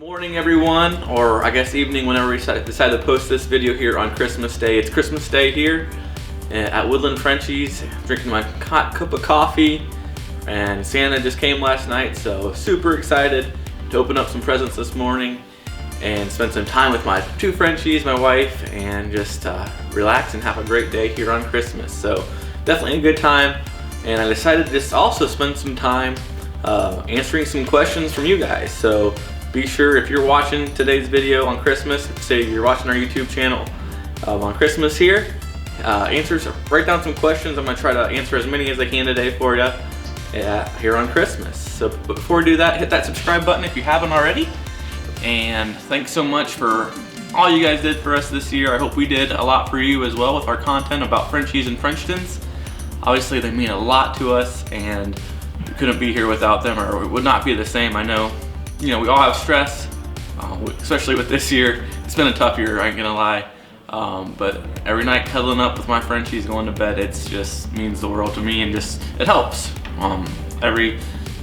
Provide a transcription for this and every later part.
Morning everyone, or I guess evening whenever we decide to post this video here on Christmas Day. It's Christmas Day here at Woodland Frenchies, drinking my hot cup of coffee, and Santa just came last night, so super excited to open up some presents this morning and spend some time with my two Frenchies, my wife, and just relax and have a great day here on Christmas. So definitely a good time, and I decided to just also spend some time answering some questions from you guys. So be sure, if you're watching today's video on Christmas, say you're watching our YouTube channel on Christmas here, write down some questions. I'm going to try to answer as many as I can today for you here on Christmas. So before we do that, hit that subscribe button if you haven't already. And thanks so much for all you guys did for us this year. I hope we did a lot for you as well with our content about Frenchies and Frenchtons. Obviously they mean a lot to us, and we couldn't be here without them, or it would not be the same. I know, you know, we all have stress, especially with this year. It's been a tough year, I ain't gonna lie. But every night cuddling up with my Frenchies going to bed, it just means the world to me, and just, it helps. Every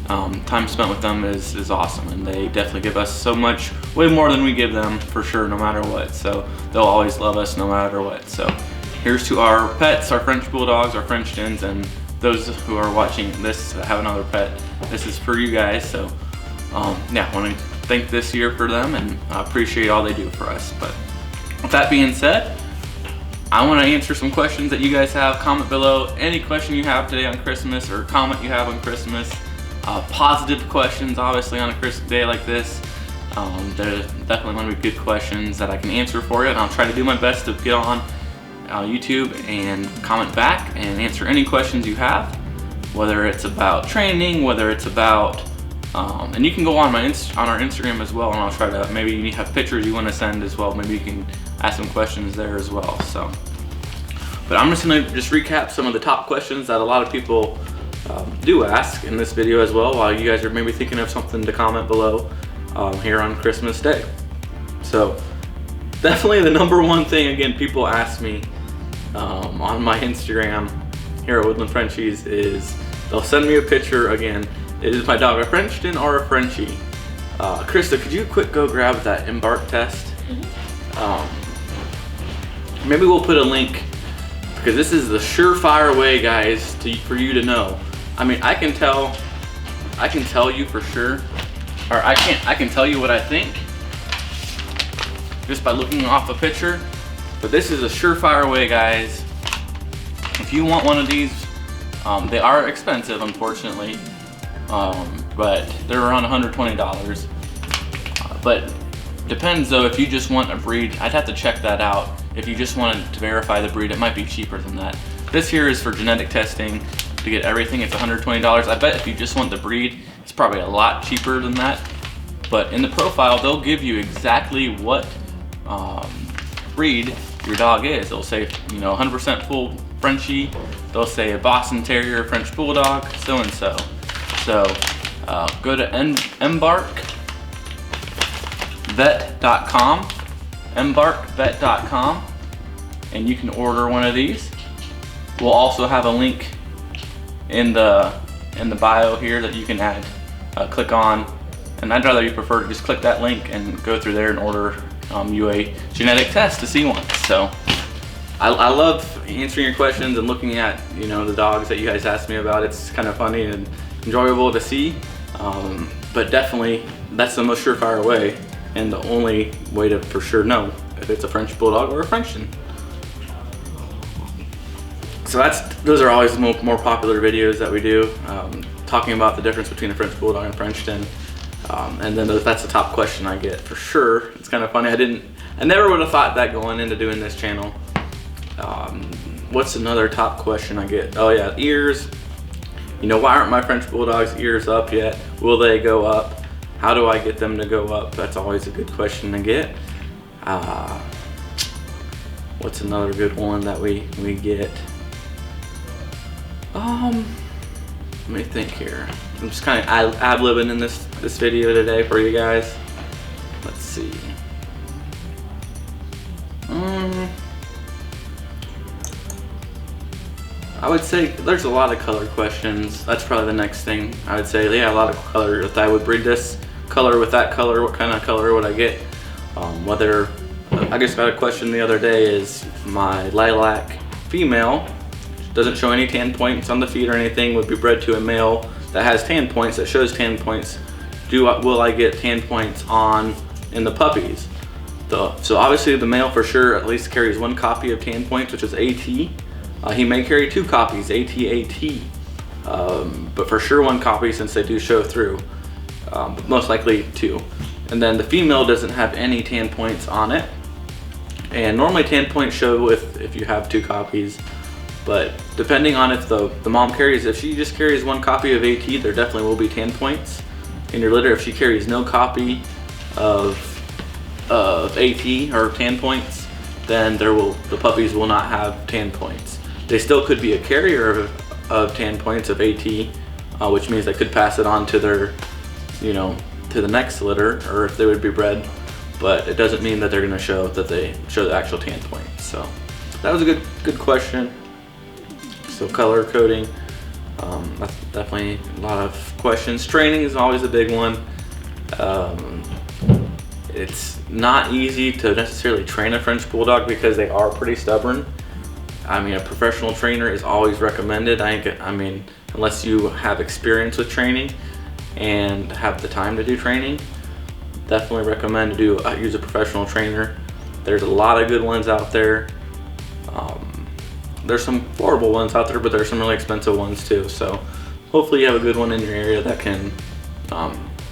time spent with them is awesome, and they definitely give us so much, way more than we give them, for sure, no matter what. So they'll always love us no matter what. So here's to our pets, our French Bulldogs, our Frenchtons, and those who are watching this that have another pet. This is for you guys. So yeah, I want to thank this year for them, and I appreciate all they do for us. But with that being said, I want to answer some questions that you guys have. Comment below any question you have today on Christmas, or comment you have on Christmas. Positive questions, obviously, on a Christmas day like this. They're definitely going to be good questions that I can answer for you, and I'll try to do my best to get on YouTube and comment back and answer any questions you have, whether it's about training, whether it's about and you can go on our Instagram as well, and I'll try to, maybe you have pictures you want to send as well, maybe you can ask some questions there as well. So, but I'm just going to recap some of the top questions that a lot of people do ask in this video as well, while you guys are maybe thinking of something to comment below here on Christmas Day. So definitely the number one thing, again, people ask me on my Instagram here at Woodland Frenchies is they'll send me a picture. Again, is my dog a Frenchton or a Frenchie? Krista, could you go grab that embark test? Maybe we'll put a link, because this is the surefire way, guys, for you to know. I mean, I can tell you for sure, or I can tell you what I think just by looking off a picture. But this is a surefire way, guys. If you want one of these, they are expensive, unfortunately. But they're around $120. But depends though, if you just want a breed, I'd have to check that out. If you just wanted to verify the breed, it might be cheaper than that. This here is for genetic testing. To get everything, it's $120. I bet if you just want the breed, it's probably a lot cheaper than that. But in the profile, they'll give you exactly what breed your dog is. They'll say, you know, 100% full Frenchie. They'll say a Boston Terrier, French Bulldog, so and so. So go to embarkvet.com, and you can order one of these. We'll also have a link in the bio here that you can click on, and I'd rather you prefer to just click that link and go through there and order you a genetic test to see one. So I love answering your questions and looking at, you know, the dogs that you guys asked me about. It's kind of funny and enjoyable to see, but definitely that's the most surefire way, and the only way to for sure know if it's a French Bulldog or a Frenchton. So those are always the more popular videos that we do, talking about the difference between a French Bulldog and Frenchton. And then that's the top question I get for sure. It's kind of funny. I never would have thought that going into doing this channel. What's another top question I get? Oh yeah, ears. You know, why aren't my French Bulldogs' ears up yet? Will they go up? How do I get them to go up? That's always a good question to get. What's another good one that we get? Let me think here. I'm just kind of ad-libbing in this video today for you guys. Let's see. I would say there's a lot of color questions. That's probably the next thing. I would say, yeah, a lot of color. If I would breed this color with that color, what kind of color would I get? Whether, I just got a question the other day, is my lilac female, doesn't show any tan points on the feet or anything, would be bred to a male that has tan points, that shows tan points. Will I get tan points in the puppies? So obviously the male for sure at least carries 1 copy of tan points, which is AT. He may carry 2 copies, AT. But for sure 1 copy, since they do show through. But most likely 2. And then the female doesn't have any tan points on it. And normally tan points show if you have 2 copies. But depending on if the mom carries, if she just carries 1 copy of AT, there definitely will be tan points in your litter. If she carries no copy of AT or tan points, then the puppies will not have tan points. They still could be a carrier of tan points of AT, which means they could pass it on to their, to the next litter, or if they would be bred, but it doesn't mean that they're going to show that they show the actual tan points. So that was a good question. So color coding, that's definitely a lot of questions. Training is always a big one. It's not easy to necessarily train a French Bulldog because they are pretty stubborn. I mean, a professional trainer is always recommended. I mean, unless you have experience with training and have the time to do training, definitely recommend to use a professional trainer. There's a lot of good ones out there. There's some affordable ones out there, but there's some really expensive ones too. So hopefully you have a good one in your area that can,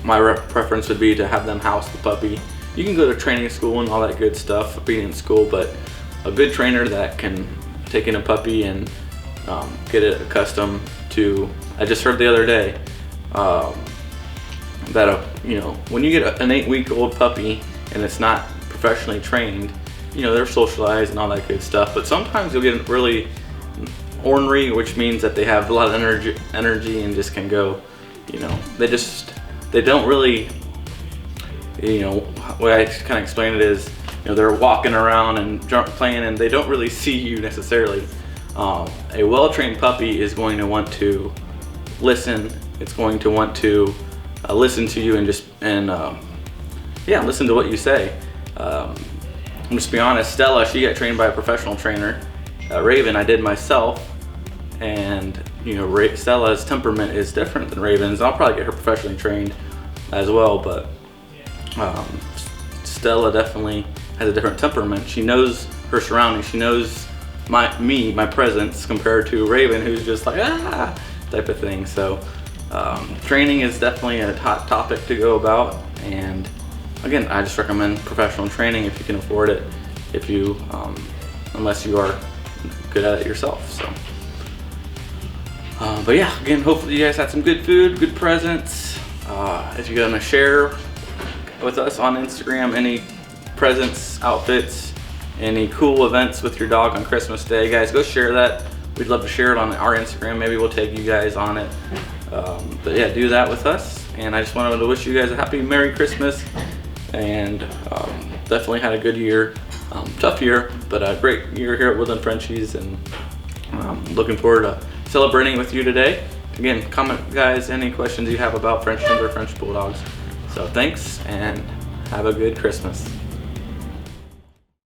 my preference would be to have them house the puppy. You can go to training school and all that good stuff, being in school, but a good trainer that can take in a puppy and get it accustomed to. I just heard the other day that when you get an 8-week-old puppy and it's not professionally trained, they're socialized and all that good stuff, but sometimes you'll get really ornery, which means that they have a lot of energy and just can go, they don't really, the way I kind of explain it is, they're walking around and playing and they don't really see you necessarily. A well-trained puppy is going to want to listen. It's going to want to listen to you and listen to what you say. I'm just be honest, Stella, she got trained by a professional trainer. Raven, I did myself, and Stella's temperament is different than Raven's. I'll probably get her professionally trained as well, but Stella definitely has a different temperament. She knows her surroundings. She knows my presence, compared to Raven, who's just like type of thing. So training is definitely a hot topic to go about, and again, I just recommend professional training if you can afford it, unless you are good at it yourself. So, but yeah, again, hopefully you guys had some good food, good presents. If you're gonna share with us on Instagram any presents, outfits, any cool events with your dog on Christmas Day, guys, go share that. We'd love to share it on our Instagram. Maybe we'll tag you guys on it. But yeah, do that with us. And I just wanted to wish you guys a happy Merry Christmas. And definitely had a good year, tough year, but a great year here at Woodland Frenchies, and looking forward to celebrating with you today. Again, comment, guys, any questions you have about Frenchtons or French Bulldogs. So thanks, and have a good Christmas.